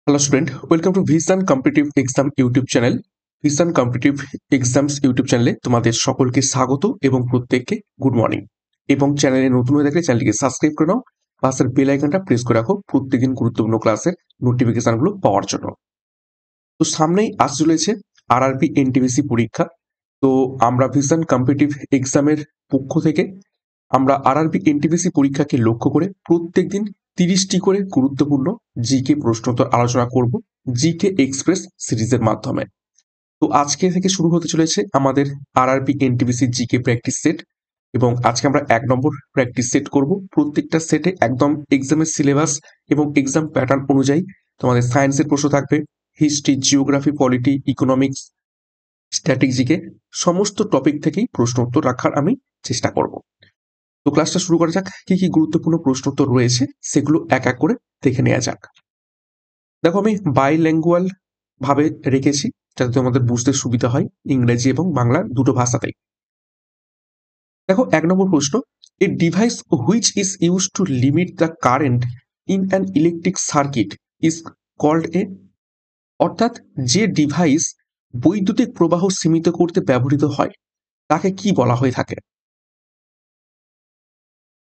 Hello student, welcome to Vision Competitive Exam YouTube channel. Vision Competitive Exams YouTube চ্যানেলে তোমাদের সকলকে স্বাগত এবং প্রত্যেককে গুড মর্নিং। এবং চ্যানেলে নতুন হয়ে থাকলে চ্যানেলটিকে সাবস্ক্রাইব করে নাও, পাশের বেল আইকনটা প্রেস করে রাখো প্রত্যেকদিন গুরুত্বপূর্ণ ক্লাসের নোটিফিকেশনগুলো পাওয়ার জন্য। তো সামনেই আসতে চলেছে আরআরবি এনটিপিসি পরীক্ষা। তো আমরা ভিশন কম্পিটিটিভ এক্সামের পক্ষ থেকে আমরা আরআরবি এনটিপিসি পরীক্ষাকে লক্ষ্য করে প্রত্যেকদিন 30টি করে গুরুত্বপূর্ণ জিকে প্রশ্নোত্তর আলোচনা করব জিকে এক্সপ্রেস সিরিজের মাধ্যমে। তো আজকে থেকে শুরু হতে চলেছে আমাদের RRB NTPC GK practice set, এবং আজকে আমরা 1 নম্বর প্র্যাকটিস সেট করব। প্রত্যেকটা সেটে একদম এক্সামের সিলেবাস এবং এক্সাম প্যাটার্ন অনুযায়ী তোমাদের সায়েন্সের প্রশ্ন থাকবে, হিস্ট্রি, জিওগ্রাফি, পলিটি, ইকোনমিক্স, স্ট্র্যাটেজিকে সমস্ত টপিক থেকেই প্রশ্ন উত্তর রাখার আমি চেষ্টা করব। তো ক্লাসটা শুরু করা যাক। কি কি গুরুত্বপূর্ণ প্রশ্ন উত্তর রয়েছে সেগুলো এক এক করে দেখে নেওয়া যাক। দেখো, আমি বাইল্যাঙ্গুয়াল ভাবে রেখেছি যাতে তোমাদের বুঝতে সুবিধা হয়, ইংরেজি এবং বাংলা দুটো ভাষাতেই। দেখো, 1 নম্বর প্রশ্ন, a device which is use to limit the current in an electric circuit is called a. অর্থাৎ যে ডিভাইস বৈদ্যুতিক প্রবাহ সীমিত করতে ব্যবহৃত হয় তাকে কি বলা হয়ে থাকে।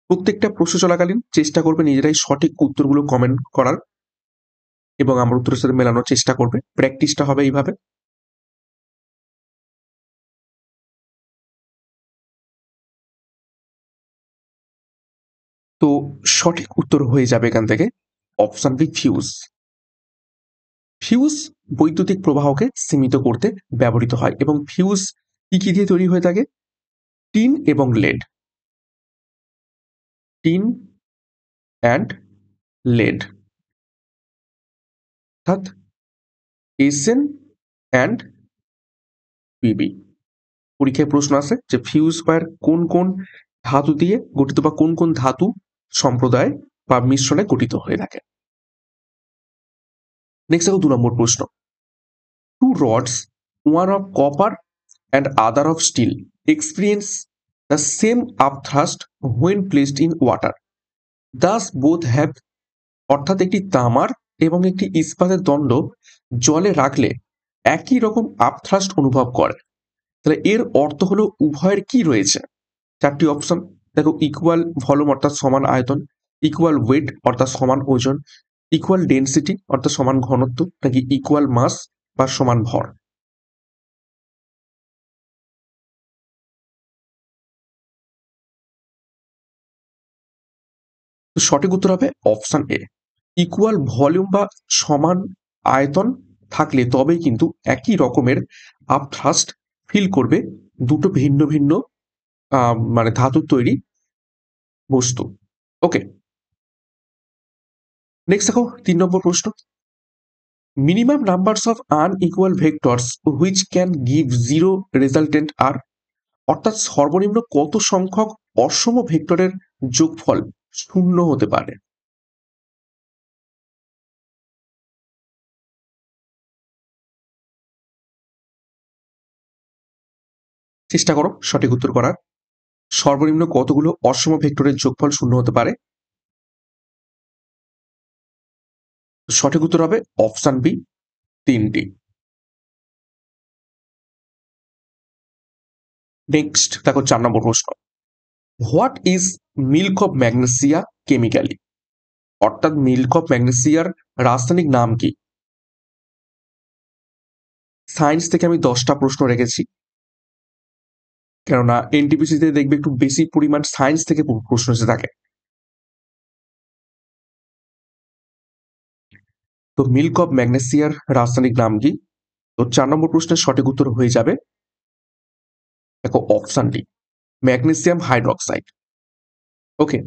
প্রত্যেকটা প্রশ্ন চলাকালীন চেষ্টা করবে নিজেরাই সঠিক উত্তরগুলো কমেন্ট করার এবং আমার উত্তরের সাথে মেলানোর চেষ্টা করবে। প্র্যাকটিসটা হবে এইভাবে। তো সঠিক উত্তর হয়ে যাবে এখান থেকে অপশন বি, ফিউজ। ফিউজ বৈদ্যুতিক প্রবাহকে সীমিত করতে ব্যবহৃত হয়, এবং ফিউজ কি কি দিয়ে তৈরি হয়ে থাকে? টিন এবং লেড। টিন অ্যান্ড লেড, অর্থাৎ এসএন অ্যান্ড পিবি। পরীক্ষায় প্রশ্ন আসে যে ফিউজ ওয়্যার কোন কোন ধাতু দিয়ে গঠিত বা কোন কোন ধাতু সম্প্রদায় বা মিশ্রণে গঠিত হয়ে থাকে। নেক্সট দেখো 2 নম্বর প্রশ্ন, two rods, one of copper and other of steel experience the same upthrust when placed in water. Thus both have, অর্থাৎ একটি তামার এবং একটি ইস্পাতের দণ্ড জলে রাখলে একই রকম আপথ্রাস্ট অনুভব করে। তাহলে এর অর্থ হলো উভয়ের কি রয়েছে? 4টি অপশন দেখো, ইকুয়াল ভলিউম অর্থাৎ সমান আয়তন, ইকুয়াল ওয়েট অর্থাৎ সমান ওজন, ইকুয়াল ডেন্সিটি অর্থাৎ সমান ঘনত্ব, নাকি ইকুয়াল মাস বা সমান ভর। সঠিক উত্তর হবে অপশন এ, ইকুয়াল ভলিউম বা সমান আয়তন থাকলে তবেই কিন্তু একই রকমের আপথ্রাস্ট ফিল করবে দুটো ভিন্ন ভিন্ন মানে ধাতুর তৈরি বস্তু। ওকে, নেক্সট দেখো 3 নম্বর প্রশ্ন, minimum numbers of unequal vectors which can give zero resultant are. অর্থাৎ সর্বনিম্ন কত সংখ্যক অসম ভেক্টরের যোগফল শূন্য হতে পারে। চেষ্টা করো সঠিক উত্তর করার। সর্বনিম্ন কতগুলো অসম ভেক্টরের যোগফল শূন্য হতে পারে? সঠিক উত্তর হবে অপশন বি, 3টি। নেক্সট দেখো 4 নম্বর প্রশ্ন, what is milk of magnesia chemically. অর্থাৎ মিল্ক অফ ম্যাগনেসিয়ার রাসায়নিক নাম কি? সায়েন্স থেকে আমি 10টা প্রশ্ন রেখেছি, কেননা এনটিপিসিতে দেখবে একটু বেশি পরিমাণ সায়েন্স থেকে প্রশ্ন এসে থাকে। তো মিল্ক অফ ম্যাগনেসিয়ার রাসায়নিক নাম কি? তো 4 নম্বর প্রশ্নের সঠিক উত্তর হয়ে যাবে দেখো অপশন ডি, ম্যাগনেসিয়াম হাইড্রক্সাইড। ওকে,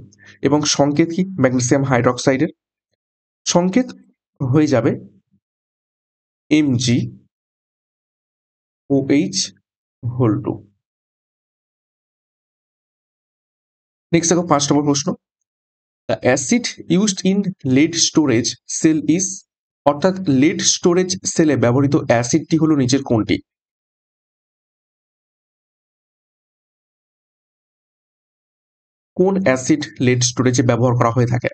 এবং সংকেত কি ম্যাগনেসিয়াম হাইড্রক্সাইডের? সংকেত হয়ে যাবে Mg OH হোল 2। নেক্সট দেখো 5 নম্বর প্রশ্ন, the acid used in lead storage cell is. অর্থাৎ লেড স্টোরেজ সেলে ব্যবহৃত অ্যাসিডটি হলো নিচের কোনটি? কোন অ্যাসিড লেড স্টোরেজে ব্যবহার করা হয়ে থাকে?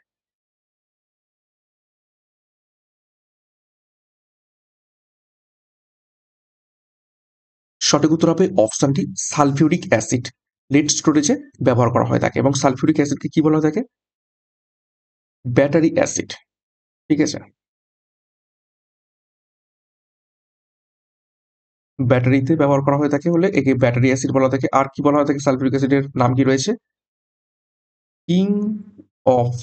সঠিক উত্তর হবে option D, sulphuric acid lead স্টোরেজে ব্যবহার করা হয় থাকে এবং সালফিউরিক অ্যাসিডকে কি বলা হয় থাকে? Battery acid. ঠিক আছে, ব্যাটারিতে ব্যবহার করা হয়ে থাকে বলে একে ব্যাটারি অ্যাসিড বলা থাকে। আর কি বলা হয় থাকে সালফিউরিক অ্যাসিডের নাম কি রয়েছে? King of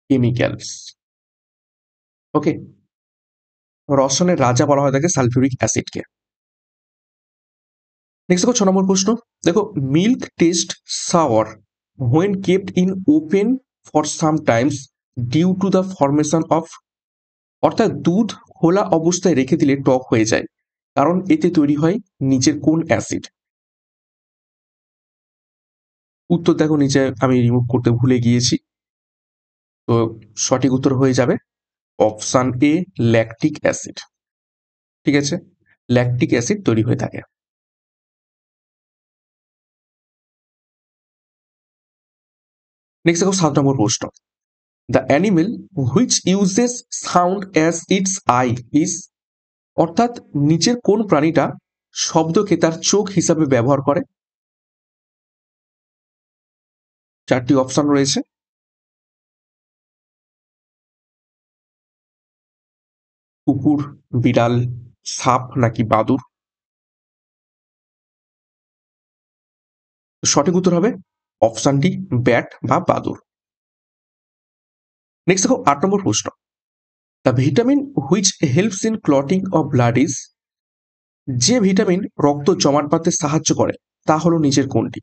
chemicals. ওকে, রসায়নের রাজা বলা হয় থাকে সালফিউরিক অ্যাসিডকে। নেক্সট দেখো 6 নম্বর প্রশ্ন। দেখো, milk taste sour when kept in open for some times due to the formation of, অর্থাৎ দুধ খোলা অবস্থায় রেখে দিলে টক হয়ে যায় কারণ এতে তৈরি হয় নিচের কোন অ্যাসিড? উত্তর দেখো নিচে আমি রিমুভ করতে ভুলে গিয়েছি। তো সঠিক উত্তর হয়ে যাবে অপশন এ, ল্যাকটিক অ্যাসিড। ঠিক আছে, ল্যাকটিক অ্যাসিড তৈরি হয়ে থাকে। নেক্সট দেখো 7 নম্বর প্রশ্ন। The animal which uses sound as it's I is, অর্থাৎ নিচের কোন প্রাণীটা শব্দকে তার চোখ হিসাবে ব্যবহার করে? 4টি অপশন রয়েছে। কুকুর, বিড়াল, সাপ নাকি বাদুড়? সঠিক উত্তর হবে অপশন ডি, ব্যাট বা বাদুড়। নেক্সট দেখো 8 নম্বর প্রশ্ন। The vitamin which helps in clotting of blood is, যে ভিটামিন রক্ত জমাট বাঁধতে সাহায্য করে তা হলো নিচের কোনটি?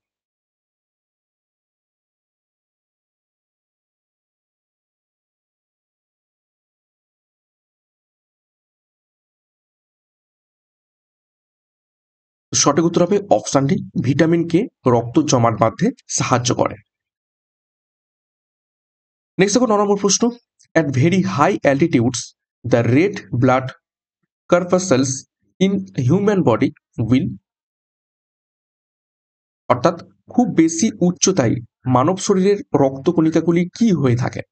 সঠিক উত্তর হবে অপশন ডি, ভিটামিন কে রক্ত জমাট বাঁধতে সাহায্য করে। নেক্সট দেখো 9 নম্বর প্রশ্ন। At very high altitudes the red blood corpuscles in human body will, অর্থাৎ খুব বেশি উচ্চতায় মানব শরীরের রক্তকণিকাগুলি কি হয়ে থাকে?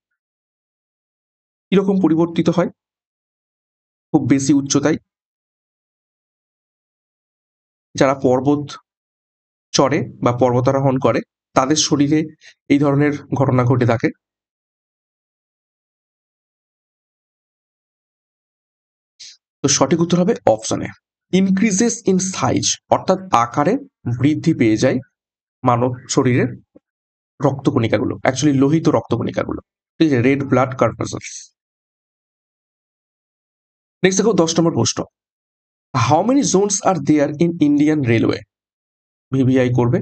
কিরকম পরিবর্তিত হয় খুব বেশি উচ্চতায়? যারা পর্বত চড়ে বা পর্বতারোহণ করে তাদের শরীরে এই ধরনের ঘটনা ঘটে থাকে। তো সঠিক উত্তর হবে অপশনে ইনক্রিজেস ইন সাইজ, অর্থাৎ আকারে বৃদ্ধি পেয়ে যায় মানব শরীরের রক্তকণিকাগুলো, অ্যাকচুয়ালি লোহিত রক্তকণিকাগুলো। ঠিক আছে, রেড ব্লাড কর্পাসেলস। নেক্সট দেখো 10 নম্বর প্রশ্ন। How many zones are there in Indian railway? ভিভিআই করবে।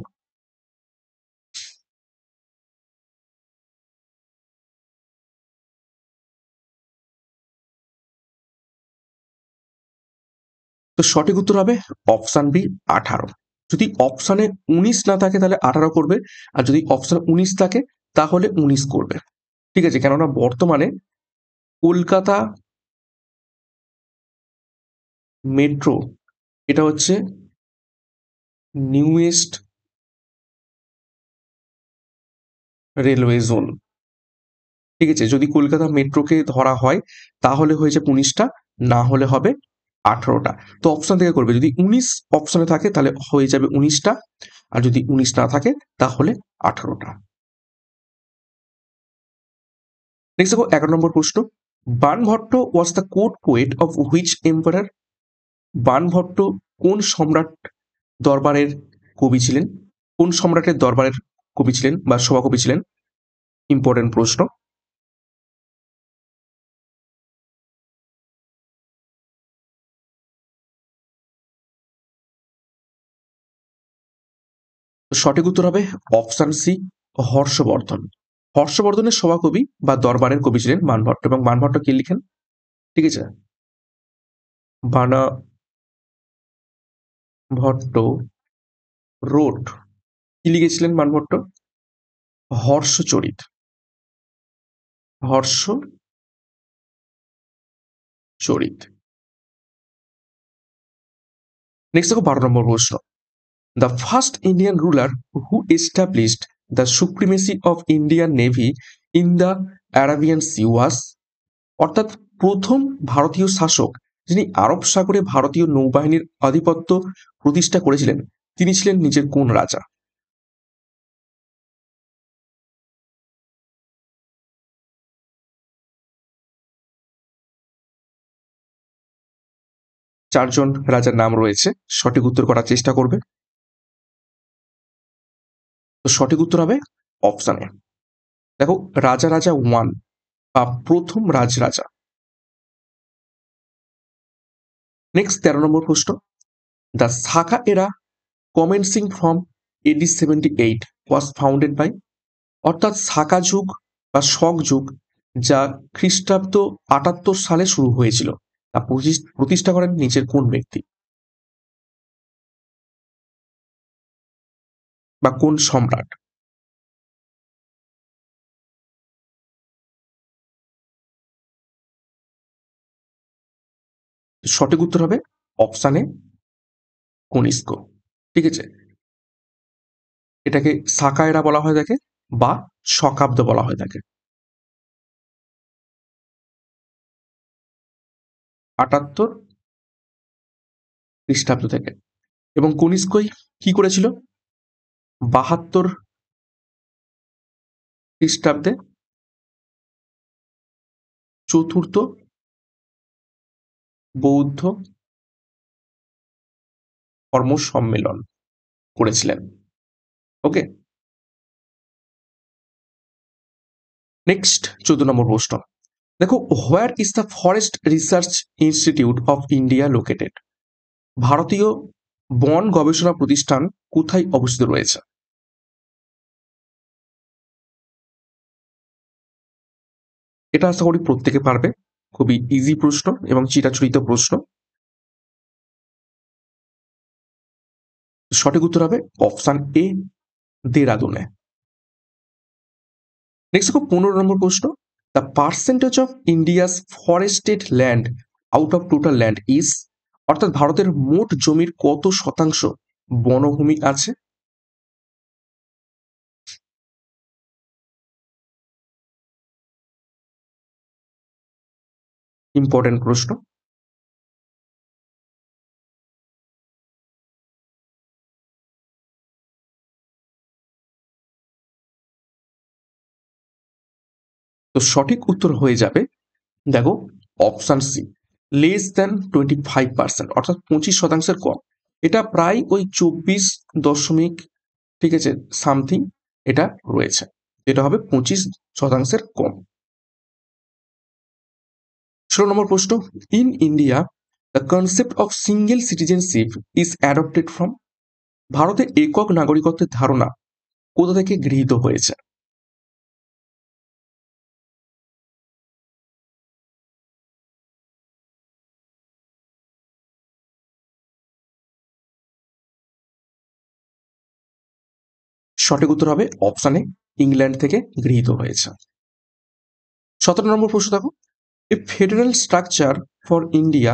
তো সঠিক উত্তর হবে অপশন বি, 18। যদি অপশনে 19 না থাকে তাহলে 18 করবে, আর যদি অপশনে 19 থাকে তাহলে 19 করবে। ঠিক আছে, কেননা বর্তমানে কলকাতা মেট্রো এটা হচ্ছে নিউয়েস্ট রেলওয়ে জোন। ঠিক আছে, যদি কলকাতা মেট্রোকে ধরা হয় তাহলে হয়েছে 19টা, না হলে হবে 18টা। তো অপশন থেকে করবে, যদি 19 অপশনে থাকে তাহলে হয়ে যাবে 19টা, আর যদি 19 না থাকে তাহলে 18টা। নেক্সট দেখো 11 নম্বর প্রশ্ন। Banabhatta was the court poet of which emperor? Banabhatta কোন সম্রাট দরবারের কবি ছিলেন? কোন সম্রাটের দরবারের কবি ছিলেন বা সভাকবি ছিলেন? ইম্পর্টেন্ট প্রশ্ন। সঠিক উত্তর হবে অপশন সি, হর্ষবর্ধন। হর্ষবর্ধনের সভাকবি বা দরবারের কবি ছিলেন বানভট্ট, এবং বানভট্ট কি লিখেন? ঠিক আছে, বানভট্ট রোড কি লিখেছিলেন বানভট্ট? হর্ষচরিত। হর্ষচরিত। নেক্সট দেখো 12 নম্বর প্রশ্ন। The first Indian ruler who established the supremacy of Indian navy in the Arabian C ওয়াজ, অর্থাৎ প্রথম ভারতীয় শাসক যিনি আরব সাগরে ভারতীয় নৌবাহিনীর আধিপত্য প্রতিষ্ঠা করেছিলেন তিনি ছিলেন নিচের কোন রাজা? চারজন রাজার নাম রয়েছে, সঠিক উত্তর করার চেষ্টা করবে। তো সঠিক উত্তর হবে অপশন এ। দেখো, রাজা রাজা ওয়ান বা প্রথম রাজরাজা। নেক্সট 13 নম্বর প্রশ্ন, the Saka era commencing from AD 78 was founded by. অর্থাৎ সাকা যুগ বা শক যুগ যা খ্রিস্টাব্দ 78 সালে শুরু হয়েছিল তা প্রতিষ্ঠা করেন নিচের কোন ব্যক্তি বা কোন সম্রাট? সঠিক উত্তর হবে অপশানে কনিষ্ক। ঠিক আছে, এটাকে সাকায়রা বলা হয় থাকে বা শকাব্দ বলা হয় থাকে। 78 খ্রিস্টাব্দ থেকে। এবং কনিষ্কই কি করেছিল? 72 খ্রিস্টাব্দে চতুর্থ বৌদ্ধ কর্ম সম্মেলন করেছিলেন। ওকে, নেক্সট 14 নম্বর প্রশ্ন। দেখো, where is the forest research institute of India located? ভারতীয় বন গবেষণা প্রতিষ্ঠান কোথায় অবস্থিত রয়েছে? এটা আশা করি প্রত্যেকে পারবে, খুবই ইজি প্রশ্ন এবং চিরাচরিত প্রশ্ন। সঠিক উত্তর হবে অপশন এ, দেরাদুনে। নেক্সট দেখো, 15 নম্বর প্রশ্ন, the percentage of India's forested land out of total land is. অর্থাৎ ভারতের মোট জমির কত শতাংশ বনভূমি আছে? ইম্পর্টেন্ট প্রশ্ন। তো সঠিক উত্তর হয়ে যাবে, দেখো, অপশন সি, লেস দ্যান 25%, অর্থাৎ 25%-এর কম। এটা প্রায় ওই 24 দশমিক, ঠিক আছে, সামথিং এটা রয়েছে। এটা হবে 25%-এর কম। 16 নম্বর প্রশ্ন, in India the concept of single citizenship is adopted from. ভারতে একক নাগরিকত্বের ধারণা কোথা থেকে গৃহীত হয়েছে? সঠিক উত্তর হবে অপশানে ইংল্যান্ড থেকে গৃহীত হয়েছে। 17 নম্বর প্রশ্ন দেখো, a federal structure for India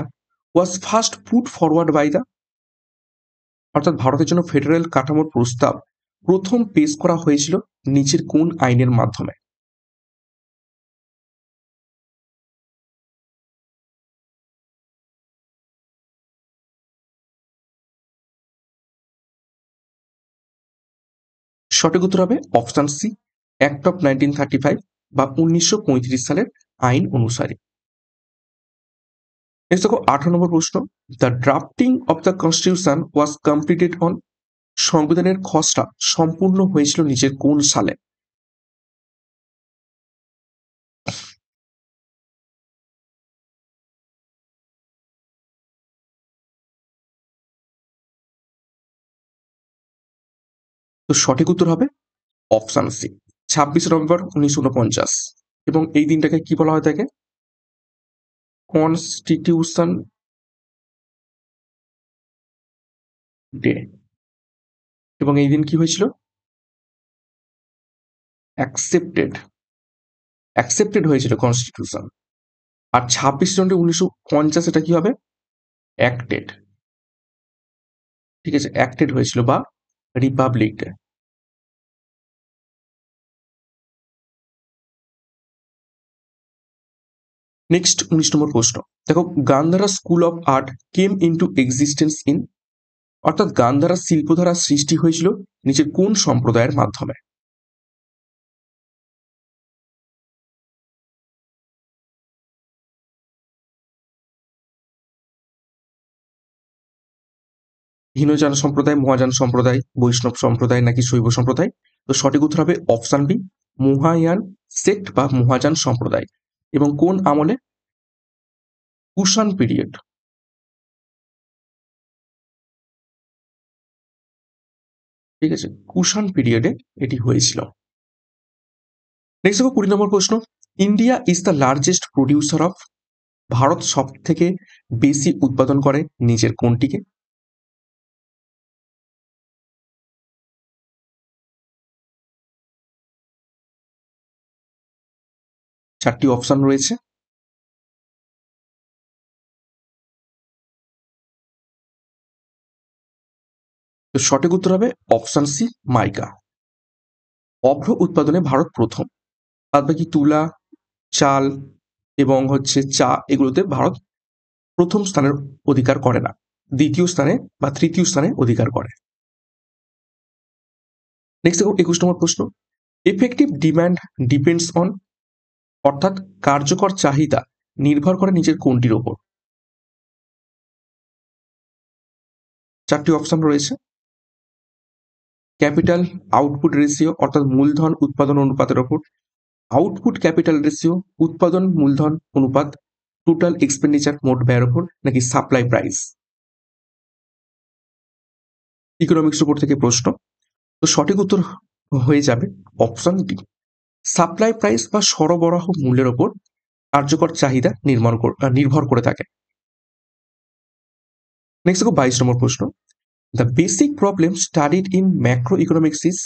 was first put forward by the. অর্থাৎ ভারতের জন্য ফেডারেল কাঠামোর প্রস্তাব প্রথম পেশ করা হয়েছিল নিচের কোন আইনের মাধ্যমে? সঠিক উত্তর হবে অপশন সি, অ্যাক্ট অফ 1935 বা 1935 সালের আইন অনুসারে। নেক্সট দেখো, 18 নম্বর প্রশ্ন, the drafting of the constitution was completed on. সংবিধানের খসড়া সম্পূর্ণ হয়েছিল নিচের কোন সালে? তো সঠিক উত্তর হবে অপশন সি, 26 নভেম্বর 1949। এবং এই দিনটাকে কি বলা হয় থাকে? Constitution day. এবং এই দিন কি হয়েছিল? অ্যাকসেপ্টেড অ্যাকসেপ্টেড হয়েছিল কনস্টিটিউশন। আর 26 জানুয়ারি 1950 এটা কি হবে? অ্যাক্টেড। ঠিক আছে, অ্যাক্টেড হয়েছিল বা রিপাবলিক ডে। নেক্সট 19 নম্বর প্রশ্ন। দেখো, Gandhara school of art came into existence in, অর্থাৎ গান্ধারা শিল্পধারা সৃষ্টি হয়েছিল নিচের কোন সম্প্রদায়ের মাধ্যমে? হীনযান সম্প্রদায়, মহাযান সম্প্রদায়, বৈষ্ণব সম্প্রদায় নাকি শৈব সম্প্রদায়? তো সঠিক উত্তর হবে অপশন বি, মহায়ান সেক্ট বা মহাযান সম্প্রদায়। এবং কোন আমলে? কুষাণ পিরিয়ড। ঠিক আছে, কুষাণ পিরিয়ডে এটি হয়েছিল। নেক্সট দেখো 20 নম্বর প্রশ্ন। India is the largest producer of, Bharat সব থেকে বেশি উৎপাদন করে নিজের কোনটিকে? চারটি অপশন রয়েছে। তো সঠিক উত্তর হবে অপশন সি, মাইকা। অভ্র উৎপাদনে ভারত প্রথম। বাদবাকি তুলা, চাল এবং চা, এগুলোতে ভারত প্রথম স্থানের অধিকার করে না, দ্বিতীয় স্থানে বা তৃতীয় স্থানে অধিকার করে। নেক্সট দেখো 21 নম্বর প্রশ্ন। এফেক্টিভ ডিমান্ড ডিপেন্ডস অন, অর্থাৎ কার্যকর চাহিদা নির্ভর করে নিচের কোনটির ওপর? চারটি অপশন রয়েছে। ক্যাপিটাল আউটপুট রেশিও, অর্থাৎ মূলধন উৎপাদন অনুপাতের ওপর, আউটপুট ক্যাপিটাল রেশিও, উৎপাদন মূলধন অনুপাত, টোটাল এক্সপেন্ডিচার মোট ব্যয়ের ওপর, নাকি সাপ্লাই প্রাইস? ইকোনমিক্স উপর থেকে প্রশ্ন। তো সঠিক উত্তর হয়ে যাবে অপশন ডি, সাপ্লাই প্রাইস বা সরবরাহ মূল্যের ওপর কার্যকর চাহিদা নির্ভর করে থাকে। নেক্সট দেখো 22 নম্বর প্রশ্ন। The basic problem studied in macroeconomics is,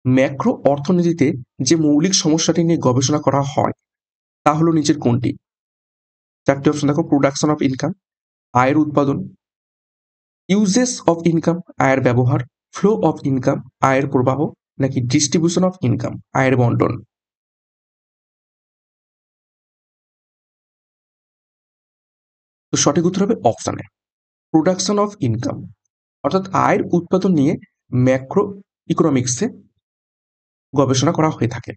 macro অর্থনীতিতে যে মৌলিক সমস্যাটি নিয়ে গবেষণা করা হয় তা হলো নিচের কোনটি? চারটি অপশন দেখো। প্রোডাকশন অফ ইনকাম, আয়ের উৎপাদন, ইউজেস অফ ইনকাম, আয়ের ব্যবহার, ফ্লো অফ ইনকাম, আয়ের প্রবাহ, নাকি ডিস্ট্রিবিউশন অফ ইনকাম, আয়ের বন্টন? তো সঠিক উত্তর হবে option A, production of income, অর্থাৎ আয়ের উৎপাদন নিয়ে ম্যাক্রো ইকোনমিক্সে গবেষণা করা হয়ে থাকে।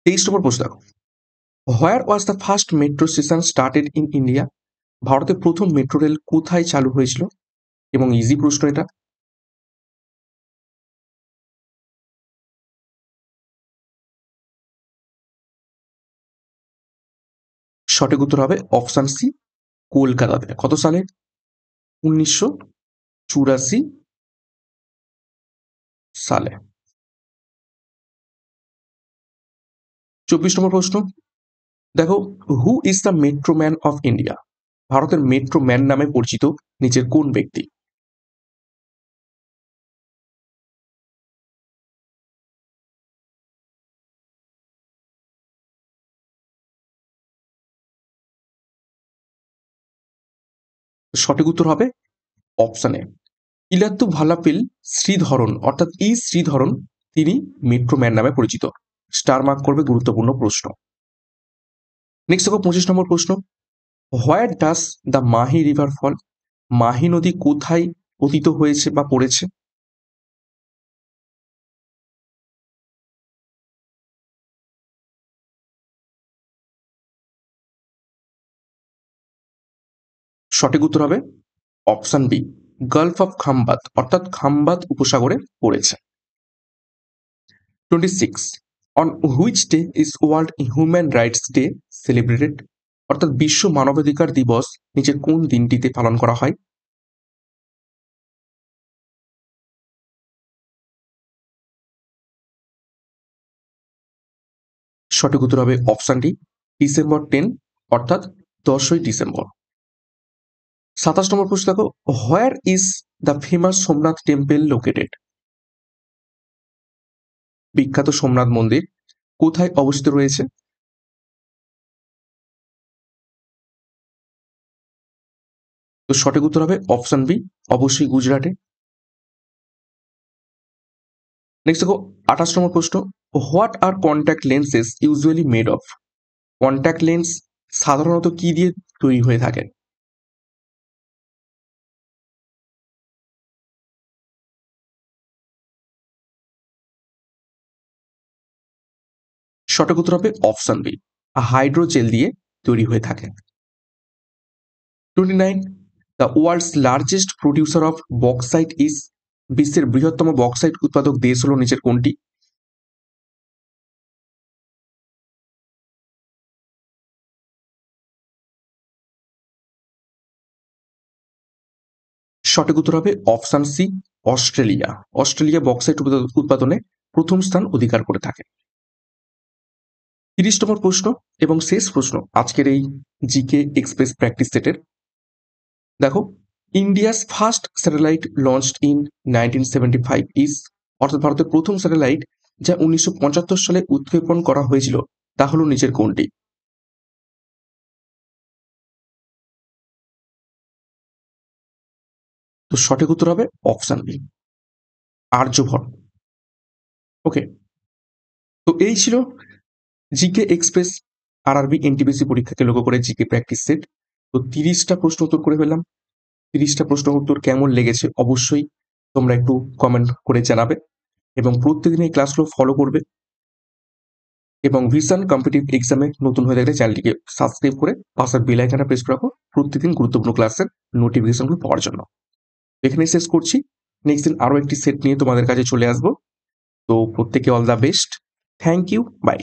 23 নম্বর প্রশ্ন দেখো। Where was the first metro station started in India, ভারতে প্রথম মেট্রো রেল কোথায় চালু হয়েছিল? এবং ইজি প্রশ্ন এটা। সঠিক উত্তর হবে অপশন সি, কলকাতাতে। কত সালে? 1984 সালে। 24 নম্বর প্রশ্ন দেখো। Who is the metro man of India, ভারতের মেট্রো ম্যান নামে পরিচিত নিচের কোন ব্যক্তি? সঠিক উত্তর হবে অপশন এ, ইলাত্তু ভালাপিল শ্রীধরন, অর্থাৎ ই শ্রীধরন, তিনি মেট্রো ম্যান নামে পরিচিত। স্টার মার্ক করবে, গুরুত্বপূর্ণ প্রশ্ন। নেক্সট দেখো 25 নম্বর প্রশ্ন। Where does the Mahi river fall, Mahi নদী কোথায় পতিত হয়েছে বা পড়েছে? সঠিক উত্তর হবে option B, gulf of Khambhat, অর্থাৎ খাম্বাত উপসাগরে পড়েছে। 26, on which day is world human rights day celebrated, অর্থাৎ বিশ্ব মানবাধিকার দিবস নিচের কোন দিনটিতে পালন করা হয়? সঠিক উত্তর হবে অপশন ডি, ডিসেম্বর 10, অর্থাৎ 10ই ডিসেম্বর। 27 নম্বর প্রশ্ন দেখো। Where is the famous Somnath temple located, বিখ্যাত সোমনাথ মন্দির কোথায় অবস্থিত রয়েছে? তো সঠিক উত্তর হবে অপশন বি, অবশ্যই গুজরাটে। নেক্সট দেখো 28 নম্বর প্রশ্ন। What are contact lenses usually made of? Contact lens সাধারণত কি দিয়ে তৈরি হয়ে থাকে? সঠিক উত্তর হবে অপশন বি, হাইড্রোজেল দিয়ে তৈরি হয়ে থাকে। 29, the world's largest producer of bauxite is? বিশ্বের বৃহত্তম বক্সাইট উৎপাদক দেশ হলো নিচের কোনটি? সঠিক উত্তর হবে option C, Australia. Australia bauxite উৎপাদনে প্রথম স্থান অধিকার করে থাকে। 30তম প্রশ্ন এবং শেষ প্রশ্ন আজকের এই জিকে এক্সপ্রেস প্র্যাকটিস সেটের। দেখো, India's first satellite launched in 1975 is? অর্থাৎ ভারতের প্রথম স্যাটেলাইট যা 1975 সালে উৎক্ষেপণ করা হয়েছিল তা হলো নিচের কোনটি? তো সঠিক উত্তর হবে অপশন বি, আর্যভট্ট। ওকে, তো এই ছিল জিকে এক্সপ্রেস আরআরবি এনটিপিসি পরীক্ষাকে লক্ষ্য করে জিকে প্র্যাকটিস সেট। তো 30টা প্রশ্ন উত্তর করে ফেললাম। 30টা প্রশ্ন উত্তর কেমন লেগেছে অবশ্যই তোমরা একটু কমেন্ট করে জানাবে এবং প্রত্যেকদিন এই ক্লাসগুলো ফলো করবে এবং ভিশন কম্পিটিটিভ এক্সামে নতুন হয়ে থাকলে চ্যানেলটিকে সাবস্ক্রাইব করে পাশের বেল আইকনটা প্রেস করে রাখো প্রত্যেকদিন গুরুত্বপূর্ণ ক্লাসের নোটিফিকেশনগুলো পাওয়ার জন্য। এখানেই শেষ করছি। নেক্সট দিন আরো একটি সেট নিয়ে তোমাদের কাছে চলে আসবো। তো প্রত্যেকে all the best. Thank you, by.